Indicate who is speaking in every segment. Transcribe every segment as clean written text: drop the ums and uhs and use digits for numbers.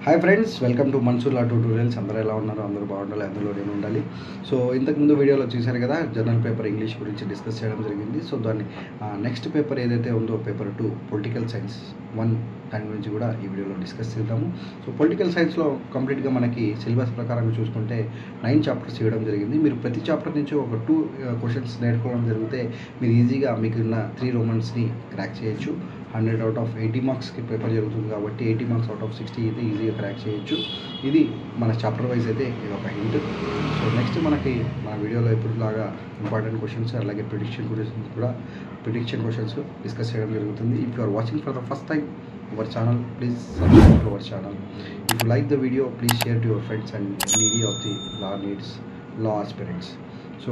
Speaker 1: Hi friends, welcome to మన్సూర్లా tutorials. అందరూ ఎలా ఉన్నారు? అందరూ బాగుండాలి, అందులో నేను ఉండాలి. సో ఇంతకుముందు వీడియోలో చూశారు కదా, జనరల్ పేపర్ ఇంగ్లీష్ గురించి డిస్కస్ చేయడం జరిగింది. సో దాన్ని నెక్స్ట్ పేపర్ ఏదైతే ఉందో పేపర్ 2 పొలిటికల్ సైన్స్ 1 దాని గురించి కూడా ఈ వీడియోలో డిస్కస్ చేద్దాము. సో పొలిటికల్ సైన్స్లో కంప్లీట్గా మనకి సిలబస్ ప్రకారంగా చూసుకుంటే 9 చాప్టర్స్ ఇవ్వడం జరిగింది. మీరు ప్రతి చాప్టర్ నుంచి ఒక 2 క్వశ్చన్స్ నేర్చుకోవడం జరిగితే మీరు ఈజీగా మీకున్న 3 రోమన్స్ని క్రాక్ చేయొచ్చు. 100 అవుట్ ఆఫ్ 80 మార్క్స్కి పేపర్ జరుగుతుంది కాబట్టి 80 మార్క్స్ అవుట్ ఆఫ్ 60 అయితే ఈజీగా క్రాక్ చేయొచ్చు. ఇది మన చాప్టర్ వైజ్ అయితే ఇది ఒక హింట్. సో నెక్స్ట్ మనకి మన వీడియోలో ఎప్పుడులాగా ఇంపార్టెంట్ క్వశ్చన్స్ అలాగే ప్రిడిక్షన్ క్వశ్చన్స్ డిస్కస్ చేయడం జరుగుతుంది. If you are watching for the first time our channel, please subscribe to our channel. If you like the video, please share to your friends and needy of the law aspirants. So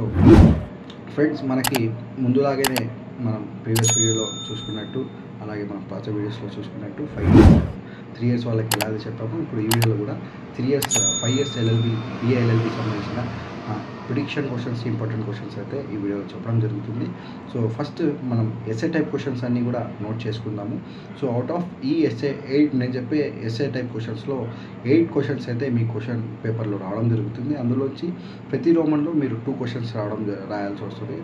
Speaker 1: friends, మనకి ముందులాగానే మనం previous వీడియోలో చూసుకున్నట్టు అలాగే మనం పాత వీడియోస్లో చూసుకున్నట్టు 3 ఇయర్స్ వాళ్ళకి ఎలా చెప్పాము, ఇప్పుడు ఈ వీడియోలో కూడా 5 ఇయర్స్ ఎల్ఎల్బి బిఏఎల్ఎల్బి సంబంధించిన ప్రిడిక్షన్ క్వశ్చన్స్, ఇంపార్టెంట్ క్వశ్చన్స్ అయితే ఈ వీడియోలో చెప్పడం జరుగుతుంది. సో ఫస్ట్ మనం ఎస్ఏ టైప్ క్వశ్చన్స్ అన్నీ కూడా నోట్ చేసుకుందాము. సో అవుట్ ఆఫ్ ఈ ఎస్ఏ 8 నేను చెప్పే ఎస్ఏ టైప్ క్వశ్చన్స్లో 8 క్వశ్చన్స్ అయితే మీ క్వశ్చన్ పేపర్లో రావడం జరుగుతుంది. అందులోంచి ప్రతి రోమన్లో మీరు 2 క్వశ్చన్స్ రాయాల్సి వస్తుంది.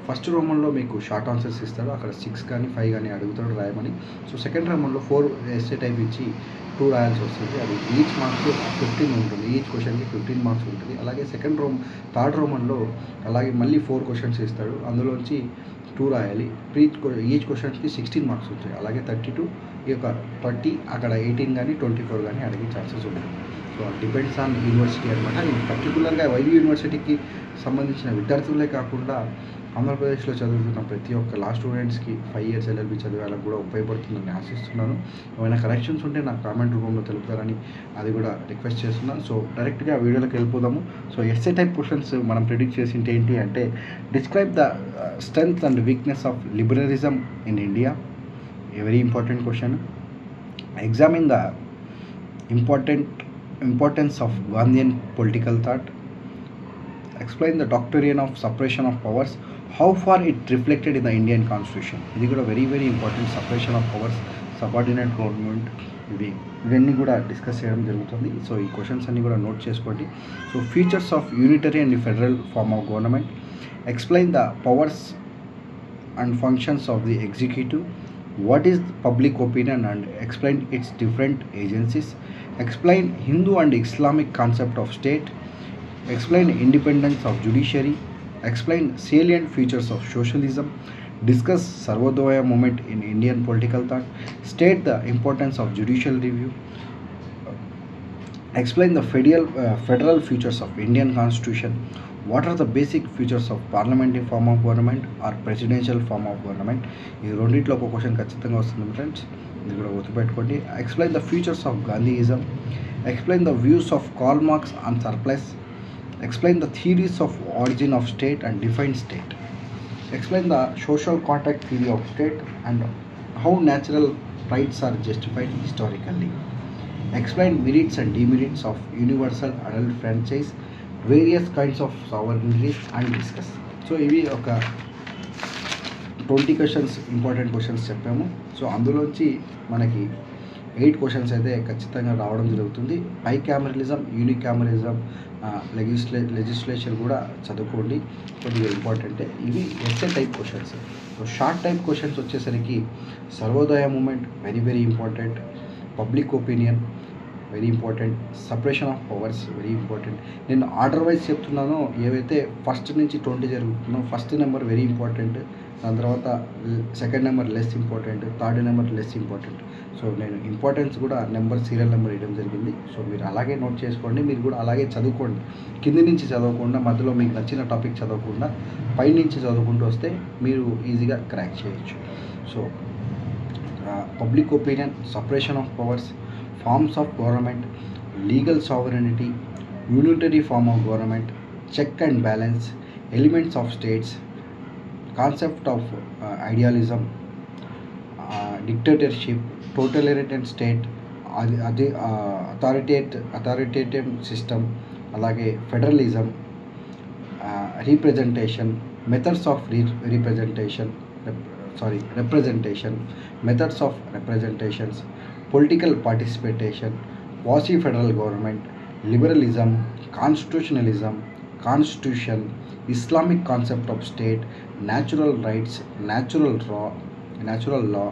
Speaker 1: ఫస్ట్ రోమన్లో మీకు షార్ట్ ఆన్సర్స్ ఇస్తాడు, అక్కడ 6 కానీ 5 కానీ అడుగుతాడు రాయమని. సో సెకండ్ రోమన్లో 4 ఎస్ఏ టైప్ ఇచ్చి 2 రాయాల్సి వస్తుంది. అది ఈచ్ మార్క్స్ 15 ఉంటుంది, ఈచ్ క్వశ్చన్కి 15 మార్క్స్ ఉంటుంది. అలాగే థర్డ్ రోమన్లో అలాగే మళ్ళీ 4 క్వశ్చన్స్ ఇస్తాడు, అందులోంచి 2 రాయాలి. ఈచ్ క్వశ్చన్స్కి 16 మార్క్స్ ఉంటాయి. అలాగే 32 ఈ యొక్క 30 అక్కడ 18 కానీ 24 కానీ అడిగే ఛాన్సెస్ ఉంటాయి. సో డిపెండ్స్ ఆన్ యూనివర్సిటీ అనమాట. ఇది పర్టికులర్గా వైవి యూనివర్సిటీకి సంబంధించిన విద్యార్థులే కాకుండా ఆంధ్రప్రదేశ్లో చదువుతున్న ప్రతి ఒక్క లా స్టూడెంట్స్కి 5 ఇయర్స్ ఎల్ఎల్బి చదివే వాళ్ళకి కూడా ఉపయోగపడుతుందని ఆశిస్తున్నాను. ఏమైనా కరెక్షన్స్ ఉంటే నాకు కామెంట్ రూపంలో తెలుపుతారని అది కూడా రిక్వెస్ట్ చేస్తున్నాను. సో డైరెక్ట్గా వీడియోలోకి వెళ్ళిపోదాము. సో ఎస్ఏ టైప్ క్వశ్చన్స్ మనం ప్రిడిక్ట్ చేసింటే ఏంటి అంటే, describe the strength and weakness of liberalism in India. A very important question. Examine the importance of Gandhian political thought. Explain the doctrine of separation of powers, how far it reflected in the Indian constitution. ఇది కూడా very very important. Separation of powers, subordinate government, ఇవన్నీ కూడా discuss చేయడం జరుగుతుంది. So ఈ questions అన్నీ కూడా note చేసుకోండి. So features of unitary and federal form of government. Explain the powers and functions of the executive. What is public opinion and explain its different agencies. Explain Hindu and Islamic concept of state. Explain independence of judiciary. Explain salient features of socialism. Discuss Sarvodaya movement in Indian political thought. State the importance of judicial review. Explain the federal features of Indian constitution. What are the basic features of parliamentary form of government or presidential form of government. ఈ రెండిట్లో ఒక question ఖచ్చితంగా వస్తుంది friends, ఇది కూడా గుర్తుపెట్టుకోండి. Explain the features of Gandhism. Explain the views of Karl Marx on surplus. Explain the theories of origin of state and define state. Explain the social contract theory of state and how natural rights are justified historically. Explain merits and demerits of universal adult franchise, various kinds of sovereignty and discuss. So ఇవి ఒక 20 questions, important questions చెప్పాము. So అందులోంచి మనకి 8 questions అయితే ఖచ్చితంగా రావడం జరుగుతుంది. Bicameralism, యూనికామరలిజం, legislature కూడా చదువుకోండి, కొద్దిగా ఇంపార్టెంటే. ఇవి SA type questions. So short type questions వచ్చేసరికి Sarvodaya movement very very important. Public opinion very important. Separation of powers very important. నేను ఆర్డర్ వైజ్ చెప్తున్నానో, ఏవైతే ఫస్ట్ నుంచి 20 జరుగుతుందో ఫస్ట్ నెంబర్ వెరీ ఇంపార్టెంట్, దాని తర్వాత second number less important, third number less important. So నేను importance కూడా సీరియల్ నెంబర్ ఇవ్వడం జరిగింది. సో మీరు అలాగే నోట్ చేసుకోండి, మీరు కూడా అలాగే చదువుకోండి. కింది నుంచి చదవకుండా, మధ్యలో మీకు నచ్చిన టాపిక్ చదవకుండా పై నుంచి చదువుకుంటూ వస్తే మీరు ఈజీగా క్రాక్ చేయొచ్చు. So public opinion, separation of powers, forms of government, legal sovereignty, unitary form of government, check and balance, elements of states, concept of idealism, dictatorship, totalitarian state, authoritative system, అలాగే federalism, representation, methods of representation, methods of representations, political participation, quasi-federal government, liberalism, constitutionalism, constitution, Islamic concept of state, natural rights, natural law,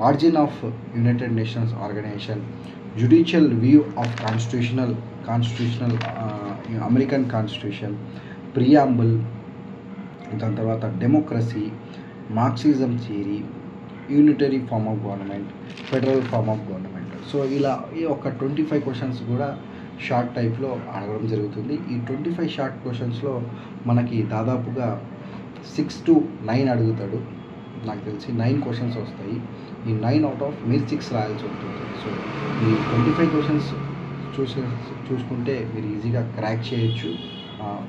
Speaker 1: origin of United Nations organization, judicial view of constitutional American Constitution, preamble, దాని తర్వాత democracy, Marxism theory, unitary form of government, federal form of government. So ఇలా ఈ ఒక 25 questions కూడా short టైప్లో అడగడం జరుగుతుంది. ఈ 25 షార్ట్ క్వశ్చన్స్లో మనకి దాదాపుగా 6 to 9 అడుగుతాడు. నాకు తెలిసి 9 క్వశ్చన్స్ వస్తాయి. ఈ 9 అవుట్ ఆఫ్ మీరు 6 రాయాల్సి ఉంటుంది. సో ఈ 25 క్వశ్చన్స్ చూసుకుంటే మీరు ఈజీగా క్రాక్ చేయొచ్చు.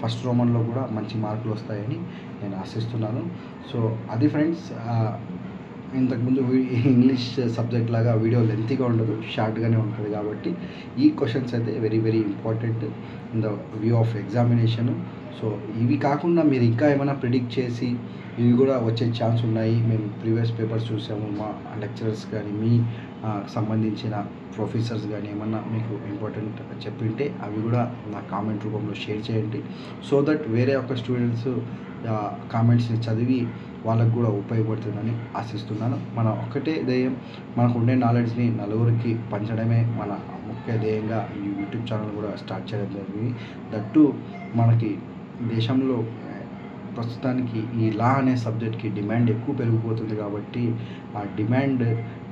Speaker 1: ఫస్ట్ రోమన్లో కూడా మంచి మార్కులు వస్తాయని నేను ఆశిస్తున్నాను. సో అది ఫ్రెండ్స్, ఇంతకుముందు ఇంగ్లీష్ సబ్జెక్ట్ లాగా వీడియో లెంతీగా ఉండదు, షార్ట్గానే ఉంటుంది. కాబట్టి ఈ క్వశ్చన్స్ అయితే very very important in the view of examination. So ఇవి కాకుండా మీరు ఇంకా ఏమైనా ప్రిడిక్ట్ చేసి ఇవి కూడా వచ్చే ఛాన్స్ ఉన్నాయి, మేము ప్రీవియస్ పేపర్స్ చూసాము, మా లెక్చరర్స్ కానీ మీ సంబంధించిన ప్రొఫెసర్స్ కానీ ఏమన్నా మీకు ఇంపార్టెంట్ చెప్పింటే అవి కూడా నా కామెంట్ రూపంలో షేర్ చేయండి. సో దట్ వేరే ఒక స్టూడెంట్స్ కామెంట్స్ని చదివి వాళ్ళకు కూడా ఉపయోగపడుతుందని ఆశిస్తున్నాను. మన ఒక్కటే ధ్యేయం, మనకు ఉండే నాలెడ్జ్ని నలుగురికి పంచడమే మన ముఖ్య ధ్యేయంగా ఈ యూట్యూబ్ ఛానల్ కూడా స్టార్ట్ చేయడం జరిగింది. దట్టు మనకి దేశంలో ప్రస్తుతానికి ఈ లా అనే సబ్జెక్ట్కి డిమాండ్ ఎక్కువ పెరిగిపోతుంది. కాబట్టి ఆ డిమాండ్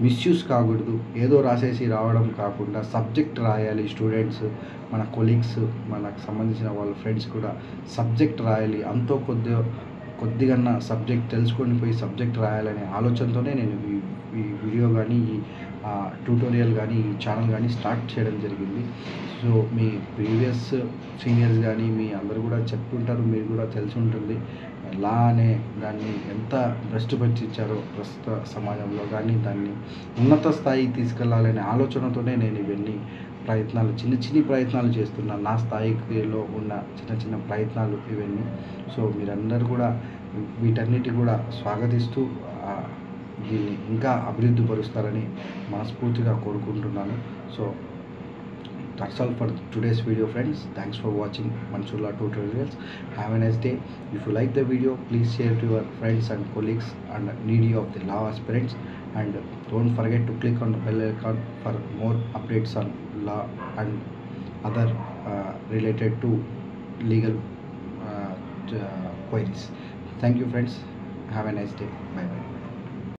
Speaker 1: మిస్యూజ్ కాకూడదు. ఏదో రాసేసి రావడం కాకుండా సబ్జెక్ట్ రాయాలి. స్టూడెంట్స్, మన కొలీగ్స్, మనకు సంబంధించిన వాళ్ళ ఫ్రెండ్స్ కూడా సబ్జెక్ట్ రాయాలి. అంతో కొద్దిగా సబ్జెక్ట్ తెలుసుకొని పోయి సబ్జెక్ట్ రాయాలనే ఆలోచనతోనే నేను ఈ వీడియో కానీ ఈ ట్యూటోరియల్ కానీ ఈ ఛానల్ కానీ స్టార్ట్ చేయడం జరిగింది. సో మీ ప్రీవియస్ సీనియర్స్ కానీ మీ అందరూ కూడా చెప్తుంటారు, మీరు కూడా తెలిసి ఉంటుంది లా అనే దాన్ని ఎంత భ్రష్టుపట్టించారో ప్రస్తుత సమాజంలో. కానీ దాన్ని ఉన్నత స్థాయికి తీసుకెళ్లాలనే ఆలోచనతోనే నేను ఇవన్నీ చిన్న ప్రయత్నాలు చేస్తున్నాను. నా స్థాయిలో ఉన్న చిన్న ప్రయత్నాలు ఇవన్నీ. సో మీరందరూ కూడా వీటన్నిటి కూడా స్వాగతిస్తూ దీన్ని ఇంకా అభివృద్ధి పరుస్తారని మనస్ఫూర్తిగా కోరుకుంటున్నాను. So that's all for today's video friends. Thanks for watching Mansurla Tutorials. Have a nice day. If you like the video, please share to your friends and colleagues and needy of the law aspirants, and don't forget to click on the bell icon for more updates on law and other related to legal queries. Thank you friends. Have a nice day. Bye bye.